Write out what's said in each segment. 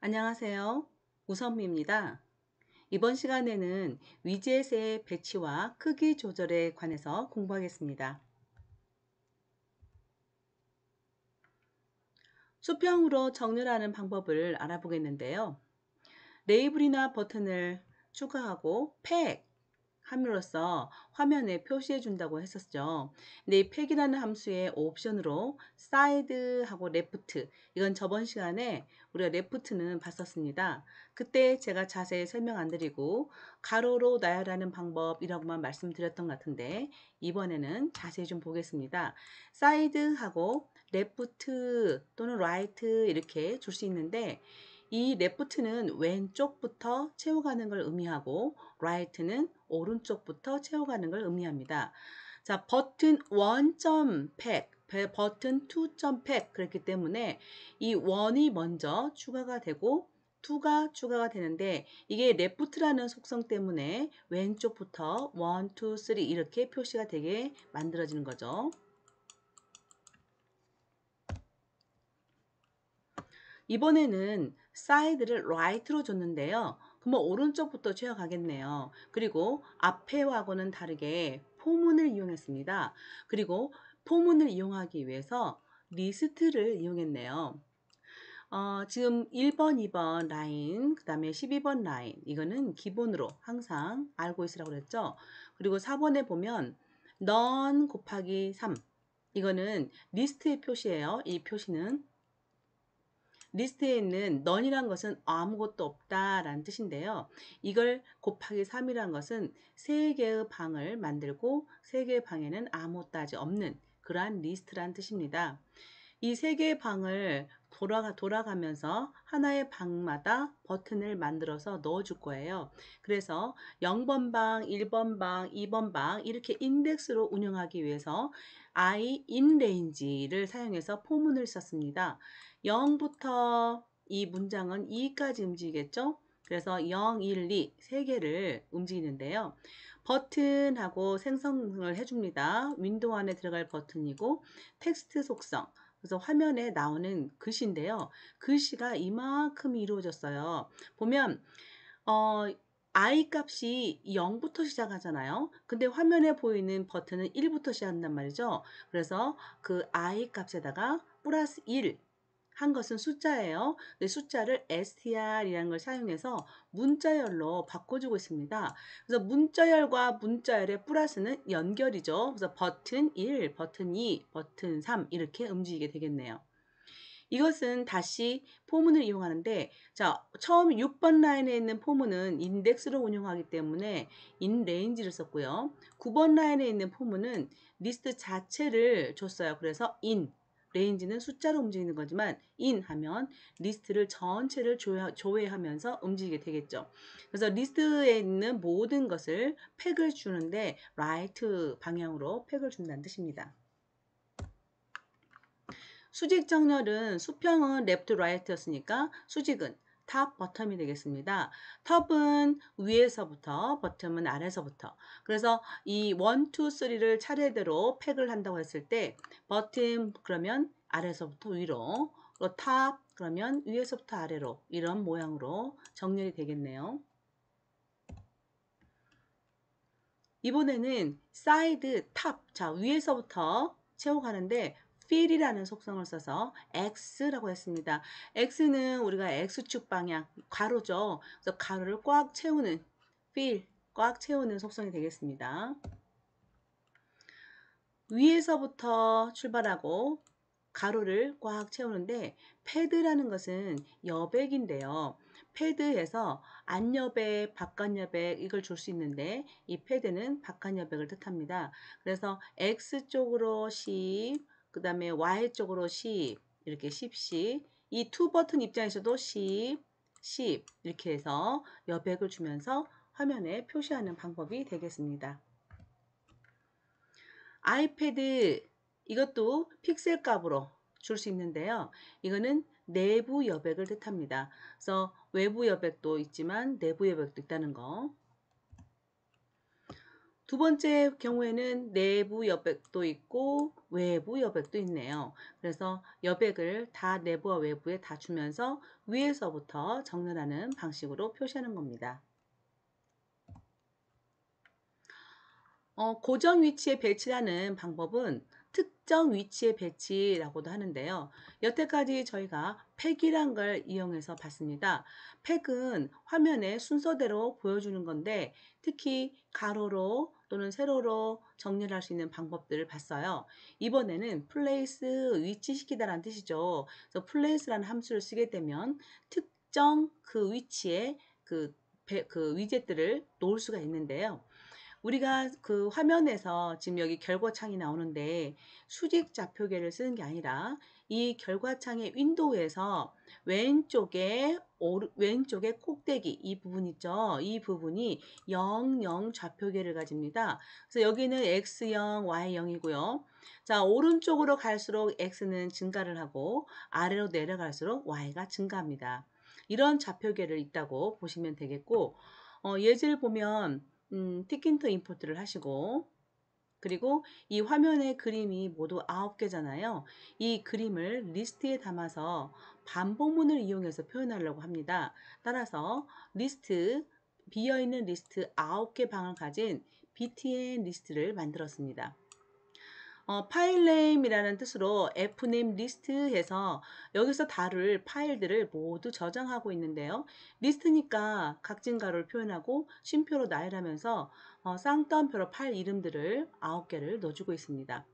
안녕하세요. 우선미입니다. 이번 시간에는 위젯의 배치와 크기 조절에 관해서 공부하겠습니다. 수평으로 정렬하는 방법을 알아보겠는데요. 레이블이나 버튼을 추가하고 팩 함으로써 화면에 표시해 준다고 했었죠. 근데 이 팩이라는 함수의 옵션으로 사이드하고 레프트, 이건 저번 시간에 우리가 레프트는 봤었습니다. 그때 제가 자세히 설명 안 드리고 가로로 나열하는 방법이라고만 말씀드렸던 것 같은데, 이번에는 자세히 좀 보겠습니다. 사이드하고 레프트 또는 라이트 이렇게 줄 수 있는데, 이 레프트는 왼쪽부터 채워가는 걸 의미하고 right는 오른쪽부터 채워가는 걸 의미합니다. 자, 버튼 1.pack, 버튼 2.pack 그렇기 때문에 이 1이 먼저 추가가 되고 2가 추가가 되는데, 이게 left라는 속성 때문에 왼쪽부터 1, 2, 3 이렇게 표시가 되게 만들어지는 거죠. 이번에는 사이드를 right로 줬는데요. 그러면 오른쪽부터 채워가겠네요. 그리고 앞에하고는 다르게 포문을 이용했습니다. 그리고 포문을 이용하기 위해서 리스트를 이용했네요. 지금 1번, 2번 라인, 그 다음에 12번 라인, 이거는 기본으로 항상 알고 있으라고 그랬죠. 그리고 4번에 보면 none 곱하기 3, 이거는 리스트의 표시예요. 이 표시는 리스트에 있는 none이란 것은 아무것도 없다라는 뜻인데요. 이걸 곱하기 3이란 것은 3개의 방을 만들고 3개의 방에는 아무것도 아직 없는 그러한 리스트란 뜻입니다. 이 3개의 방을 돌아가면서 하나의 방마다 버튼을 만들어서 넣어줄 거예요. 그래서 0번 방, 1번 방, 2번 방 이렇게 인덱스로 운영하기 위해서 I in range를 사용해서 포문을 썼습니다. 0부터 이 문장은 2까지 움직이겠죠? 그래서 0, 1, 2, 3개를 움직이는데요. 버튼하고 생성을 해줍니다. 윈도우 안에 들어갈 버튼이고 텍스트 속성, 그래서 화면에 나오는 글씨인데요. 글씨가 이만큼 이루어졌어요. 보면 I 값이 0부터 시작하잖아요. 근데 화면에 보이는 버튼은 1부터 시작한단 말이죠. 그래서 그 I 값에다가 플러스 1 한 것은 숫자예요. 숫자를 str이라는 걸 사용해서 문자열로 바꿔주고 있습니다. 그래서 문자열과 문자열의 플러스는 연결이죠. 그래서 버튼 1, 버튼 2, 버튼 3 이렇게 움직이게 되겠네요. 이것은 다시 포문을 이용하는데, 자, 처음 6번 라인에 있는 포문은 인덱스로 운영하기 때문에 in range를 썼고요. 9번 라인에 있는 포문은 리스트 자체를 줬어요. 그래서 in range는 숫자로 움직이는 거지만 in 하면 리스트를 전체를 조회하면서 움직이게 되겠죠. 그래서 리스트에 있는 모든 것을 팩을 주는데 right 방향으로 팩을 준다는 뜻입니다. 수직 정렬은 수평은 left, right였으니까 수직은 탑, 버텀이 되겠습니다. 탑은 위에서부터, 버텀은 아래서부터. 그래서 이 1, 2, 3를 차례대로 팩을 한다고 했을 때 버텀 그러면 아래서부터 위로, 탑 그러면 위에서부터 아래로 이런 모양으로 정렬이 되겠네요. 이번에는 사이드, 탑, 자 위에서부터 채워가는데 fill이라는 속성을 써서 x라고 했습니다. x는 우리가 x축 방향, 가로죠. 그래서 가로를 꽉 채우는 fill, 꽉 채우는 속성이 되겠습니다. 위에서부터 출발하고 가로를 꽉 채우는데 패드라는 것은 여백인데요. 패드에서 안여백, 바깥여백 이걸 줄 수 있는데 이 패드는 바깥여백을 뜻합니다. 그래서 X쪽으로 10, 그 다음에 Y쪽으로 10, 이렇게 10씩 이 투 버튼 입장에서도 10, 10 이렇게 해서 여백을 주면서 화면에 표시하는 방법이 되겠습니다. 아이패드 이것도 픽셀 값으로 줄 수 있는데요. 이거는 내부 여백을 뜻합니다. 그래서 외부 여백도 있지만 내부 여백도 있다는 거. 두 번째 경우에는 내부 여백도 있고 외부 여백도 있네요. 그래서 여백을 다 내부와 외부에 다 주면서 위에서부터 정렬하는 방식으로 표시하는 겁니다. 고정 위치에 배치하는 방법은 특정 위치에 배치라고도 하는데요. 여태까지 저희가 팩이란 걸 이용해서 봤습니다. 팩은 화면에 순서대로 보여주는 건데 특히 가로로 또는 세로로 정렬할 수 있는 방법들을 봤어요. 이번에는 플레이스 위치시키다라는 뜻이죠. 그래서 플레이스라는 함수를 쓰게 되면 특정 그 위치에 그 위젯들을 놓을 수가 있는데요. 우리가 그 화면에서 지금 여기 결과창이 나오는데 수직 좌표계를 쓰는 게 아니라 이 결과창의 윈도우에서 왼쪽에 꼭대기 이 부분 있죠. 이 부분이 0, 0 좌표계를 가집니다. 그래서 여기는 X0, Y0이고요. 자, 오른쪽으로 갈수록 X는 증가를 하고 아래로 내려갈수록 Y가 증가합니다. 이런 좌표계를 있다고 보시면 되겠고, 예제를 보면 티킨터 임포트를 하시고 그리고 이 화면의 그림이 모두 9개잖아요. 이 그림을 리스트에 담아서 반복문을 이용해서 표현하려고 합니다. 따라서 비어있는 리스트 9개 방을 가진 btn 리스트를 만들었습니다. 파일 네임이라는 뜻으로 fname 리스트에서 여기서 다룰 파일들을 모두 저장하고 있는데요. 리스트니까 각진 가로를 표현하고 쉼표로 나열하면서 쌍따옴표로 파일 이름들을 9개를 넣어주고 있습니다.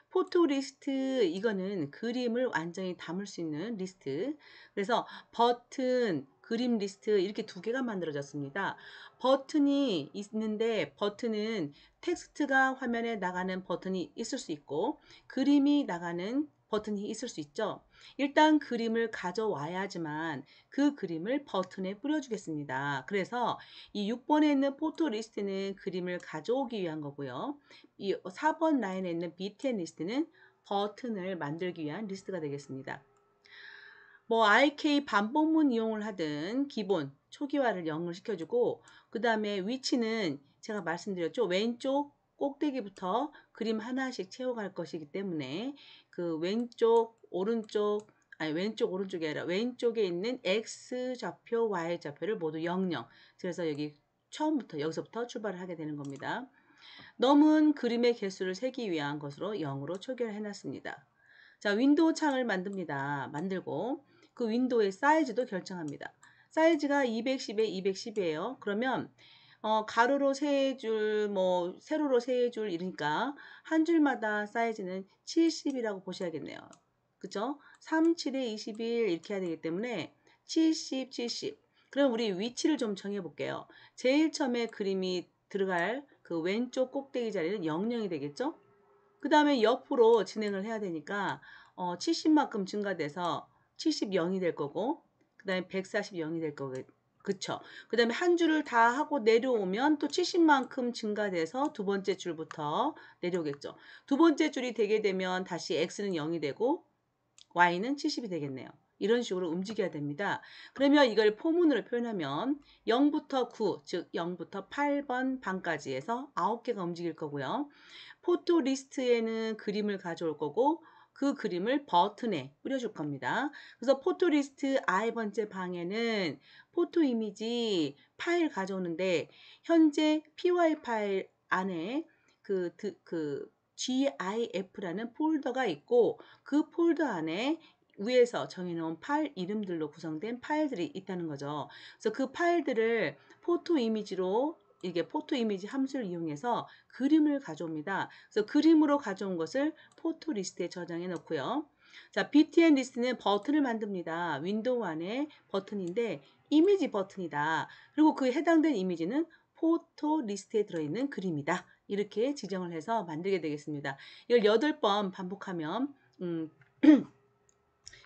포토 리스트 이거는 그림을 완전히 담을 수 있는 리스트. 그래서 버튼, 그림 리스트 이렇게 두 개가 만들어졌습니다. 버튼이 있는데 버튼은 텍스트가 화면에 나가는 버튼이 있을 수 있고 그림이 나가는 버튼이 있을 수 있죠. 일단 그림을 가져와야지만 그 그림을 버튼에 뿌려주겠습니다. 그래서 이 6번에 있는 포토 리스트는 그림을 가져오기 위한 거고요. 이 4번 라인에 있는 btn 리스트는 버튼을 만들기 위한 리스트가 되겠습니다. IK 반복문 이용을 하든 기본 초기화를 0을 시켜주고 그 다음에 위치는 제가 말씀드렸죠. 왼쪽 꼭대기부터 그림 하나씩 채워갈 것이기 때문에 그 왼쪽 오른쪽이 아니라 왼쪽에 있는 X 좌표, Y 좌표를 모두 00. 그래서 여기 처음부터 여기서부터 출발을 하게 되는 겁니다. 넘은 그림의 개수를 세기 위한 것으로 0으로 초기화를 해놨습니다. 자, 윈도우 창을 만들고 그 윈도우의 사이즈도 결정합니다. 사이즈가 210에 210이에요. 그러면 가로로 3줄, 세로로 3줄 이러니까 한 줄마다 사이즈는 70이라고 보셔야겠네요. 그죠? 37에 21 이렇게 해야 되기 때문에 70, 70. 그럼 우리 위치를 좀 정해 볼게요. 제일 처음에 그림이 들어갈 그 왼쪽 꼭대기 자리는 00이 되겠죠? 그 다음에 옆으로 진행을 해야 되니까 70만큼 증가돼서 70영이 될 거고 그 다음에 140영이 될 거고 그쵸? 그 다음에 한 줄을 다 하고 내려오면 또 70만큼 증가돼서 두 번째 줄부터 내려오겠죠. 두 번째 줄이 되게 되면 다시 X는 0이 되고 Y는 70이 되겠네요. 이런 식으로 움직여야 됩니다. 그러면 이걸 포문으로 표현하면 0부터 9, 즉 0부터 8번 방까지 해서 9개가 움직일 거고요. 포토 리스트에는 그림을 가져올 거고 그 그림을 버튼에 뿌려줄 겁니다. 그래서 포토 리스트 I번째 방에는 포토 이미지 파일 가져오는데 현재 PY 파일 안에 그 GIF라는 폴더가 있고 그 폴더 안에 위에서 정해놓은 파일 이름들로 구성된 파일들이 있다는 거죠. 그래서 그 파일들을 포토 이미지로 이게 포토 이미지 함수를 이용해서 그림을 가져옵니다. 그래서 그림으로 가져온 것을 포토 리스트에 저장해 놓고요. 자, btn 리스트는 버튼을 만듭니다. 윈도우 안에 버튼인데 이미지 버튼이다. 그리고 그에 해당된 이미지는 포토 리스트에 들어있는 그림이다. 이렇게 지정을 해서 만들게 되겠습니다. 이걸 8번 반복하면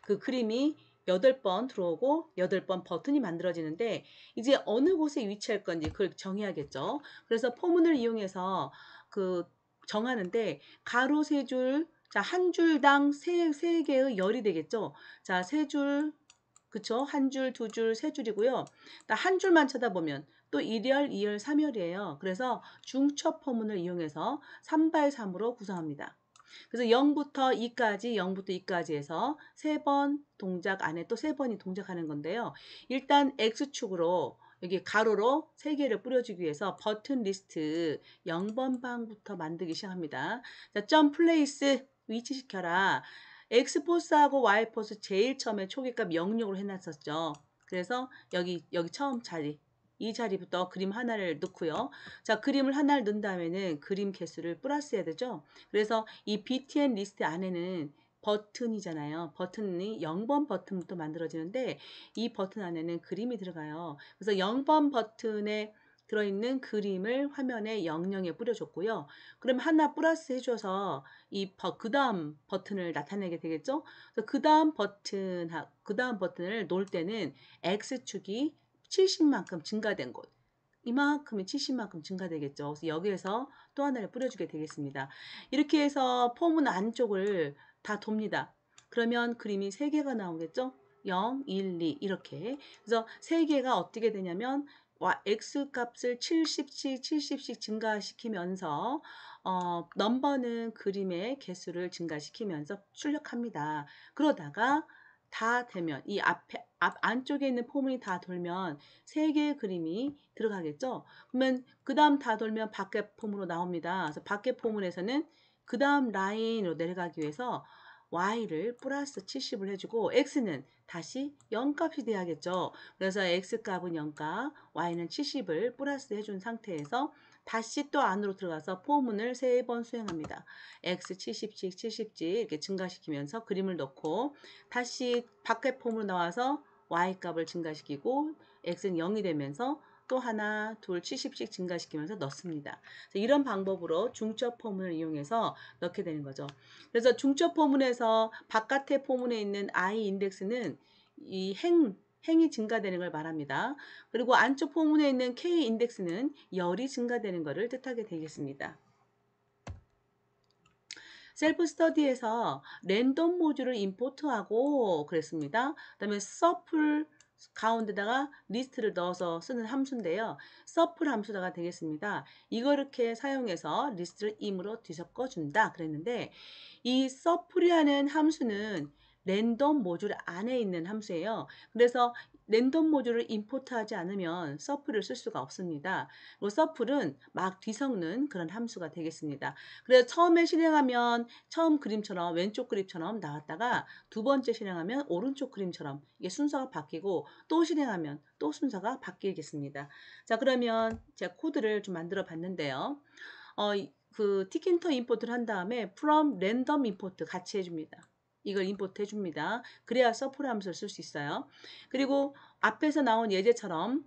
그 그림이 8번 들어오고 8번 버튼이 만들어지는데 이제 어느 곳에 위치할 건지 그걸 정해야겠죠. 그래서 포문을 이용해서 정하는데 가로 3줄, 자, 한 줄당 3개의 열이 되겠죠. 자, 3줄, 그쵸? 한 줄, 두 줄, 세 줄이고요. 한 줄만 쳐다보면 또 1열, 2열, 3열이에요. 그래서 중첩 포문을 이용해서 3x3으로 구성합니다. 그래서 0부터 2까지, 0부터 2까지 해서 3번 동작 안에 또 3번이 동작하는 건데요. 일단 X축으로 여기 가로로 3개를 뿌려주기 위해서 버튼 리스트 0번 방부터 만들기 시작합니다. 자, 점 플레이스 위치시켜라. X포스하고 Y포스 제일 처음에 초기값 0으로 해놨었죠. 그래서 여기 처음 자리, 이 자리부터 그림 하나를 넣고요. 자, 그림을 하나를 넣은 다음에는 그림 개수를 플러스해야 되죠. 그래서 이 BTN 리스트 안에는 버튼이잖아요. 버튼이 0번 버튼부터 만들어지는데 이 버튼 안에는 그림이 들어가요. 그래서 0번 버튼에 들어있는 그림을 화면에 00에 뿌려줬고요. 그럼 하나 플러스 해줘서 그 다음 버튼을 나타내게 되겠죠. 그래서 그 다음 버튼을 놓을 때는 X축이 70만큼 증가된 곳. 이만큼이 70만큼 증가되겠죠. 그래서 여기에서 또 하나를 뿌려주게 되겠습니다. 이렇게 해서 포문 안쪽을 다 돕니다. 그러면 그림이 3개가 나오겠죠? 0, 1, 2 이렇게. 그래서 3개가 어떻게 되냐면 X 값을 70씩 증가시키면서 넘버는 그림의 개수를 증가시키면서 출력합니다. 그러다가 다 되면 이 안쪽에 있는 포문이 다 돌면 3개의 그림이 들어가겠죠. 그러면 그 다음 다 돌면 밖에 포문으로 나옵니다. 그래서 밖에 포문에서는 그 다음 라인으로 내려가기 위해서 y를 플러스 70을 해주고 x는 다시 0값이 돼야겠죠. 그래서 x값은 0값, y는 70을 플러스 해준 상태에서 다시 또 안으로 들어가서 포문을 3번 수행합니다. x 70씩 70씩 이렇게 증가시키면서 그림을 넣고 다시 밖에 폼으로 나와서 y값을 증가시키고 x는 0이 되면서 또 하나, 둘, 70씩 증가시키면서 넣습니다. 이런 방법으로 중첩 포문을 이용해서 넣게 되는 거죠. 그래서 중첩 포문에서 바깥의 포문에 있는 i 인덱스는 이 행이 증가되는 걸 말합니다. 그리고 안쪽 포문에 있는 k 인덱스는 열이 증가되는 것을 뜻하게 되겠습니다. 셀프 스터디에서 랜덤 모듈을 임포트하고 그랬습니다. 그 다음에 서플 가운데다가 리스트를 넣어서 쓰는 함수인데요. 서플 함수가 되겠습니다. 이렇게 사용해서 리스트를 임으로 뒤섞어 준다 그랬는데 이 서플이라는 함수는 랜덤 모듈 안에 있는 함수예요. 그래서 랜덤 모듈을 임포트하지 않으면 서플을 쓸 수가 없습니다. 그리고 서플은 막 뒤섞는 그런 함수가 되겠습니다. 그래서 처음에 실행하면 처음 그림처럼 왼쪽 그림처럼 나왔다가 두 번째 실행하면 오른쪽 그림처럼 이게 순서가 바뀌고 또 실행하면 또 순서가 바뀌겠습니다. 자, 그러면 제가 코드를 좀 만들어 봤는데요. 그 티킨터 임포트를 한 다음에 from random import 같이 해줍니다. 이걸 임포트 해줍니다. 그래야 서플 함수를 쓸 수 있어요. 그리고 앞에서 나온 예제처럼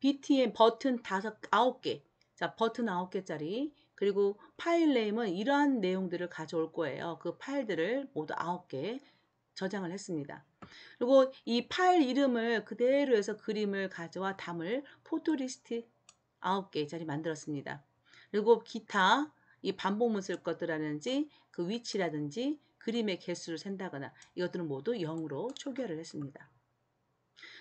BTN 버튼 9개. 자, 버튼 9개짜리. 그리고 파일 네임은 이러한 내용들을 가져올 거예요. 그 파일들을 모두 9개 저장을 했습니다. 그리고 이 파일 이름을 그대로 해서 그림을 가져와 담을 포토리스트 9개짜리 만들었습니다. 그리고 기타 이 반복문 쓸 것들이라든지 그 위치라든지 그림의 개수를 센다거나 이것들은 모두 0으로 초기화를 했습니다.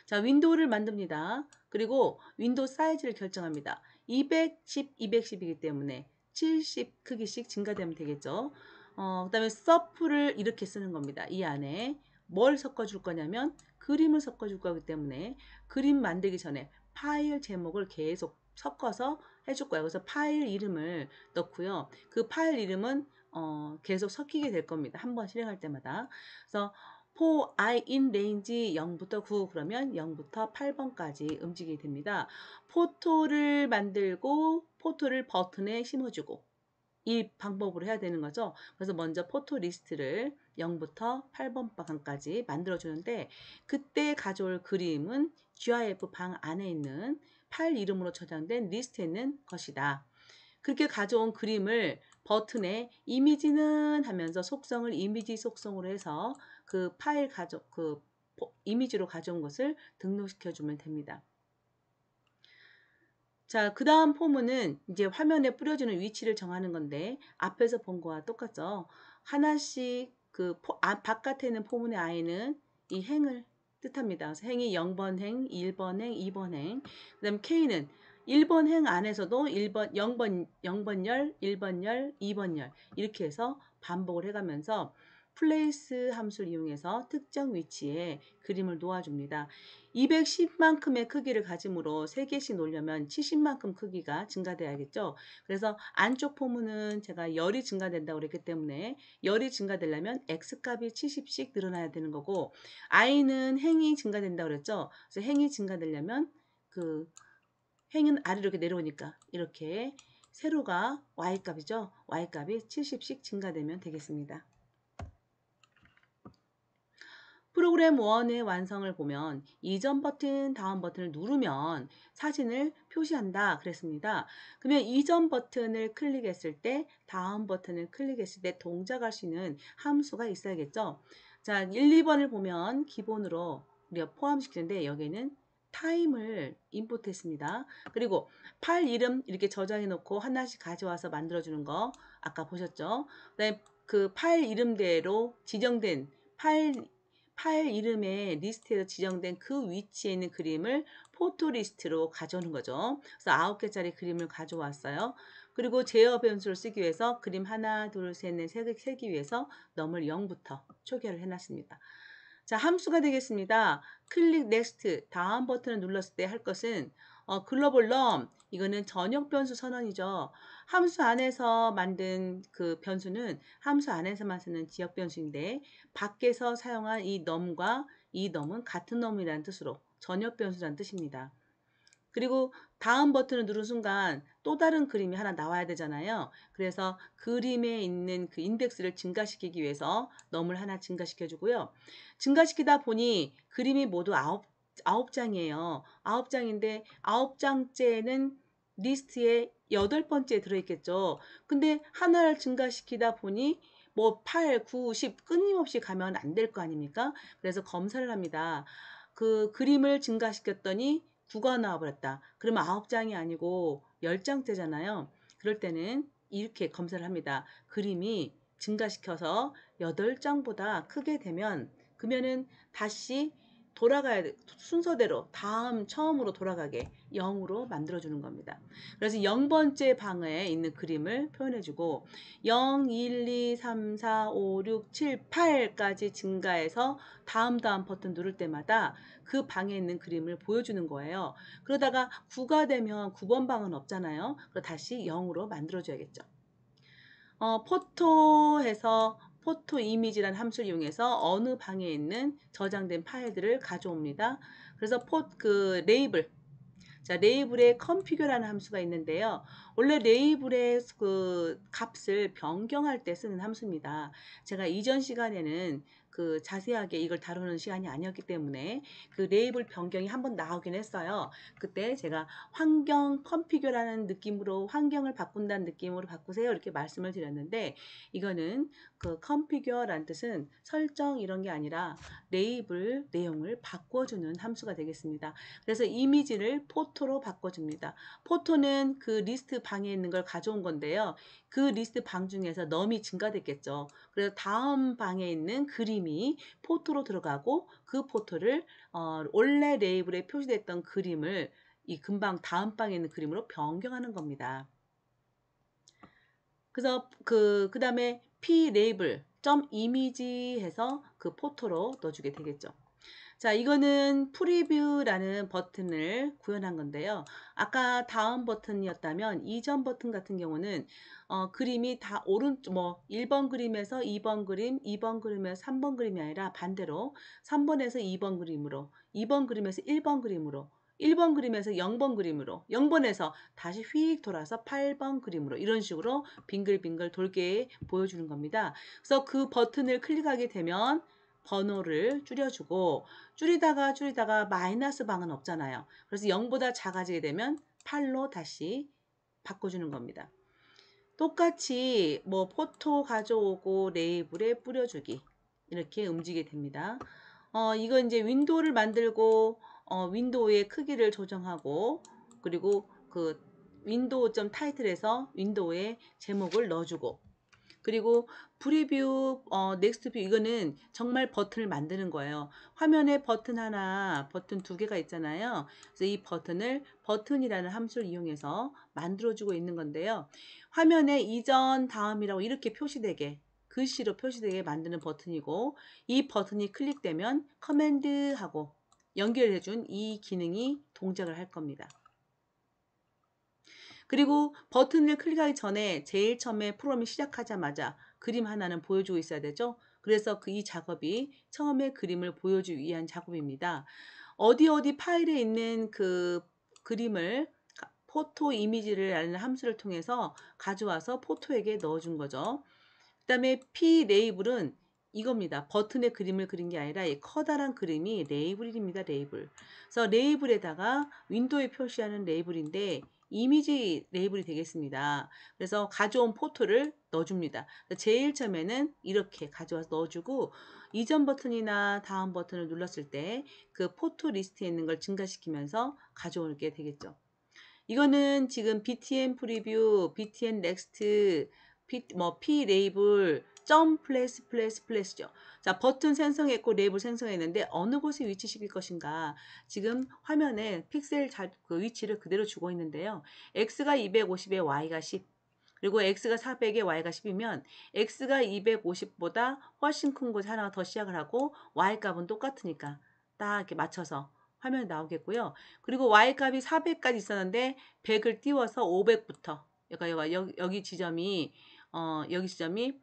자, 윈도우를 만듭니다. 그리고 윈도우 사이즈를 결정합니다. 210, 210이기 때문에 70 크기씩 증가되면 되겠죠. 그 다음에 서프를 이렇게 쓰는 겁니다. 이 안에 뭘 섞어줄 거냐면 그림을 섞어줄 거기 때문에 그림 만들기 전에 파일 제목을 계속 섞어서 해줄 거예요. 그래서 파일 이름을 넣고요. 그 파일 이름은 계속 섞이게 될 겁니다. 한번 실행할 때마다. 그래서 for i in range 0부터 9 그러면 0부터 8번까지 움직이게 됩니다. 포토를 만들고 포토를 버튼에 심어주고 이 방법으로 해야 되는 거죠. 그래서 먼저 포토 리스트를 0부터 8번 방까지 만들어주는데 그때 가져올 그림은 GIF 방 안에 있는 파일 이름으로 저장된 리스트에 있는 것이다. 그렇게 가져온 그림을 버튼에 이미지는 하면서 속성을 이미지 속성으로 해서 그 파일 이미지로 가져온 것을 등록시켜 주면 됩니다. 자, 그 다음 포문은 이제 화면에 뿌려주는 위치를 정하는 건데 앞에서 본 거와 똑같죠. 하나씩 바깥에 있는 포문의 i는 이 행을 뜻합니다. 그래서 행이 0번 행, 1번 행, 2번 행. 그다음 K는 1번 행 안에서도 1번 0번 열, 1번 열, 2번 열 이렇게 해서 반복을 해가면서 플레이스 함수를 이용해서 특정 위치에 그림을 놓아줍니다. 210만큼의 크기를 가짐으로 3개씩 놓으려면 70만큼 크기가 증가돼야겠죠. 그래서 안쪽 포문은 제가 열이 증가된다고 그랬기 때문에 열이 증가되려면 X값이 70씩 늘어나야 되는 거고, I는 행이 증가된다고 그랬죠. 그래서 행이 증가되려면 그 행은 아래로 이렇게 내려오니까 이렇게 세로가 Y값이죠. Y값이 70씩 증가되면 되겠습니다. 프로그램 1의 완성을 보면 이전 버튼, 다음 버튼을 누르면 사진을 표시한다 그랬습니다. 그러면 이전 버튼을 클릭했을 때, 다음 버튼을 클릭했을 때 동작할 수 있는 함수가 있어야겠죠. 자, 1, 2번을 보면 기본으로 우리가 포함시키는데 여기에는 타임을 인풋했습니다. 그리고 파일 이름 이렇게 저장해 놓고 하나씩 가져와서 만들어주는 거 아까 보셨죠? 그다음에 그 파일 이름대로 지정된 파일 이름의 리스트에서 지정된 그 위치에 있는 그림을 포토 리스트로 가져오는 거죠. 그래서 9개짜리 그림을 가져왔어요. 그리고 제어 변수를 쓰기 위해서 그림 하나, 둘, 셋, 넷, 세기 위해서 넘을 0부터 초기화를 해놨습니다. 자, 함수가 되겠습니다. 클릭 넥스트 다음 버튼을 눌렀을 때 할 것은 글로벌 넘 이거는 전역 변수 선언이죠. 함수 안에서 만든 그 변수는 함수 안에서만 쓰는 지역 변수인데 밖에서 사용한 이 넘과 이 넘은 같은 넘이라는 뜻으로 전역 변수라는 뜻입니다. 그리고 다음 버튼을 누른 순간 또 다른 그림이 하나 나와야 되잖아요. 그래서 그림에 있는 그 인덱스를 증가시키기 위해서 넘을 하나 증가시켜 주고요. 증가시키다 보니 그림이 모두 9장이에요. 9장인데 9장째는 리스트에 8번째 들어있겠죠. 근데 하나를 증가시키다 보니 뭐 8, 9, 10 끊임없이 가면 안 될 거 아닙니까? 그래서 검사를 합니다. 그 그림을 증가시켰더니 9가 나와버렸다. 그러면 9장이 아니고 10장째잖아요. 그럴 때는 이렇게 검사를 합니다. 그림이 증가시켜서 8장보다 크게 되면 그러면은 다시 돌아가야 돼. 순서대로 다음 처음으로 돌아가게 0으로 만들어주는 겁니다. 그래서 0번째 방에 있는 그림을 표현해주고 0, 1, 2, 3, 4, 5, 6, 7, 8까지 증가해서 다음 버튼 누를 때마다 그 방에 있는 그림을 보여주는 거예요. 그러다가 9가 되면 9번 방은 없잖아요. 그럼 다시 0으로 만들어줘야겠죠. 포토해서 포토 이미지라는 함수를 이용해서 어느 방에 있는 저장된 파일들을 가져옵니다. 그래서 레이블. 자, 레이블에 configure라는 함수가 있는데요. 원래 레이블의 그 값을 변경할 때 쓰는 함수입니다. 제가 이전 시간에는 그 자세하게 이걸 다루는 시간이 아니었기 때문에 그 레이블 변경이 한번 나오긴 했어요. 그때 제가 환경 configure라는 느낌으로 환경을 바꾼다는 느낌으로 바꾸세요 이렇게 말씀을 드렸는데 이거는 그 configure라는 뜻은 설정 이런 게 아니라 레이블 내용을 바꿔주는 함수가 되겠습니다. 그래서 이미지를 포토로 바꿔줍니다. 포토는 그 리스트 방에 있는 걸 가져온 건데요. 그 리스트 방 중에서 넘이 증가됐겠죠. 그래서 다음 방에 있는 그림이 포토로 들어가고 그 포토를 원래 레이블에 표시됐던 그림을 이 금방 다음 방에 있는 그림으로 변경하는 겁니다. 그래서 그 다음에 p 레이블 .image 해서 그 포토로 넣어주게 되겠죠. 자, 이거는 프리뷰라는 버튼을 구현한 건데요. 아까 다음 버튼이었다면 이전 버튼 같은 경우는 그림이 다 오른쪽 1번 그림에서 2번 그림, 2번 그림에서 3번 그림이 아니라 반대로 3번에서 2번 그림으로, 2번 그림에서 1번 그림으로, 1번 그림에서 0번 그림으로, 0번에서 다시 휙 돌아서 8번 그림으로 이런 식으로 빙글빙글 돌게 보여주는 겁니다. 그래서 그 버튼을 클릭하게 되면 번호를 줄여주고 줄이다가 마이너스 방은 없잖아요. 그래서 0보다 작아지게 되면 8로 다시 바꿔주는 겁니다. 똑같이 포토 가져오고 레이블에 뿌려주기 이렇게 움직이게 됩니다. 이거 이제 윈도우를 만들고 윈도우의 크기를 조정하고 그리고 그 윈도우 점 타이틀에서 윈도우의 제목을 넣어주고 그리고 프리뷰, 넥스트 뷰 이거는 정말 버튼을 만드는 거예요. 화면에 버튼 하나, 버튼 두 개가 있잖아요. 그래서 이 버튼을 버튼이라는 함수를 이용해서 만들어주고 있는 건데요. 화면에 이전, 다음이라고 이렇게 표시되게 글씨로 표시되게 만드는 버튼이고 이 버튼이 클릭되면 커맨드하고 연결해준 이 기능이 동작을 할 겁니다. 그리고 버튼을 클릭하기 전에 제일 처음에 프로그램이 시작하자마자 그림 하나는 보여주고 있어야 되죠. 그래서 이 작업이 처음에 그림을 보여주기 위한 작업입니다. 어디 파일에 있는 그 그림을 포토 이미지를 라는 함수를 통해서 가져와서 포토에게 넣어준 거죠. 그 다음에 P 레이블은 이겁니다. 버튼에 그림을 그린 게 아니라 이 커다란 그림이 레이블입니다. 레이블. 그래서 레이블에다가 윈도우에 표시하는 레이블인데 이미지 레이블이 되겠습니다. 그래서 가져온 포토를 넣어줍니다. 제일 처음에는 이렇게 가져와서 넣어주고 이전 버튼이나 다음 버튼을 눌렀을 때 그 포토 리스트에 있는 걸 증가시키면서 가져오게 되겠죠. 이거는 지금 btn 프리뷰, btn 넥스트, p 레이블, 점 플레이스죠. 자, 버튼 생성했고 레이블 생성했는데 어느 곳에 위치시킬 것인가? 지금 화면에 픽셀 그 위치를 그대로 주고 있는데요. x가 250에 y가 10. 그리고 x가 400에 y가 10이면 x가 250보다 훨씬 큰 곳에 하나가 더 시작을 하고 y 값은 똑같으니까 딱 이렇게 맞춰서 화면에 나오겠고요. 그리고 y값이 400까지 있었는데 100을 띄워서 500부터 여기 지점이 여기 지점이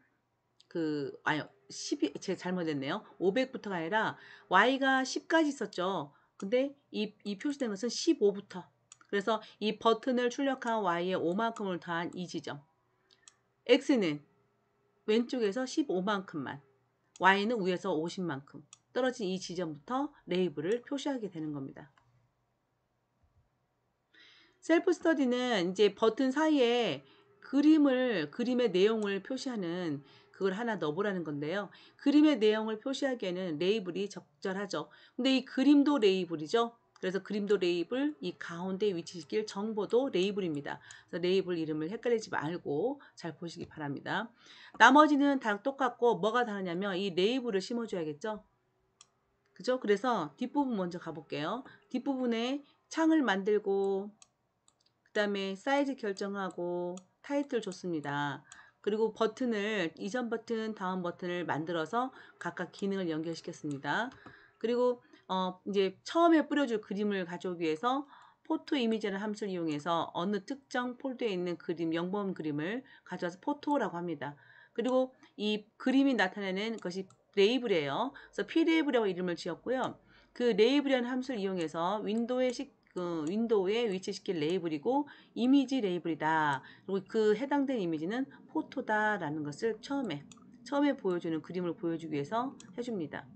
아니 10이 제가 잘못했네요. 500부터가 아니라 y가 10까지 있었죠. 근데 이 표시된 것은 15부터. 그래서 이 버튼을 출력한 y의 5만큼을 더한 이 지점. x는 왼쪽에서 15만큼만, y는 위에서 50만큼 떨어진 이 지점부터 레이블을 표시하게 되는 겁니다. 셀프 스터디는 이제 버튼 사이에 그림의 내용을 표시하는 그걸 하나 넣어보라는 건데요. 그림의 내용을 표시하기에는 레이블이 적절하죠. 근데 이 그림도 레이블이죠. 그래서 그림도 레이블, 이 가운데 위치시킬 정보도 레이블입니다. 그래서 레이블 이름을 헷갈리지 말고 잘 보시기 바랍니다. 나머지는 다 똑같고 뭐가 다르냐면 이 레이블을 심어줘야겠죠. 그죠? 그래서 뒷부분 먼저 가볼게요. 뒷부분에 창을 만들고 그 다음에 사이즈 결정하고 타이틀 줬습니다. 그리고 버튼을 이전 버튼, 다음 버튼을 만들어서 각각 기능을 연결시켰습니다. 그리고 이제 처음에 뿌려줄 그림을 가져오기 위해서 포토 이미지라는 함수를 이용해서 어느 특정 폴더에 있는 그림, 영범 그림을 가져와서 포토라고 합니다. 그리고 이 그림이 나타내는 것이 레이블이에요. 그래서 P-레이블이라고 이름을 지었고요. 그 레이블이라는 함수를 이용해서 윈도우에 위치시킬 레이블이고 이미지 레이블이다. 그리고 그 해당된 이미지는 포토다라는 것을 처음에 보여주는 그림을 보여주기 위해서 해줍니다.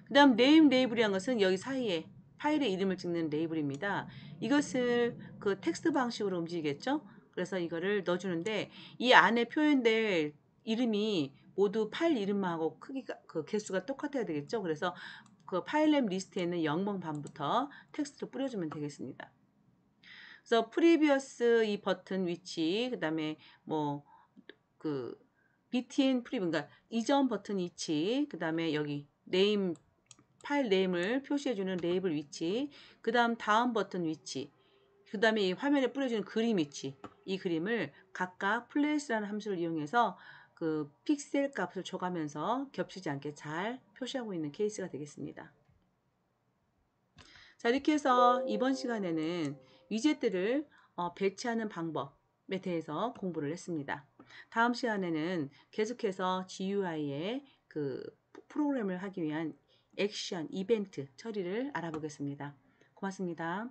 그 다음 네임 레이블이라는 것은 여기 사이에 파일의 이름을 찍는 레이블입니다. 이것을 그 텍스트 방식으로 움직이겠죠? 그래서 이거를 넣어주는데 이 안에 표현될 이름이 모두 파일 이름하고 크기가 그 개수가 똑같아야 되겠죠? 그래서 그 파일냄 리스트에 있는 0번 반부터 텍스트를 뿌려주면 되겠습니다. 그래서 프리비어스 이 버튼 위치, 그 다음에 뭐 그 btn 프리뷰, 그러니까 이전 버튼 위치, 그 다음에 여기 네임 파일 네임을 표시해주는 레이블 위치, 그 다음 버튼 위치, 그 다음에 이 화면에 뿌려주는 그림 위치, 이 그림을 각각 플레이스라는 함수를 이용해서 그 픽셀 값을 줘가면서 겹치지 않게 잘 표시하고 있는 케이스가 되겠습니다. 자, 이렇게 해서 이번 시간에는 위젯들을 배치하는 방법에 대해서 공부를 했습니다. 다음 시간에는 계속해서 GUI의 그 프로그램을 하기 위한 액션, 이벤트 처리를 알아보겠습니다. 고맙습니다.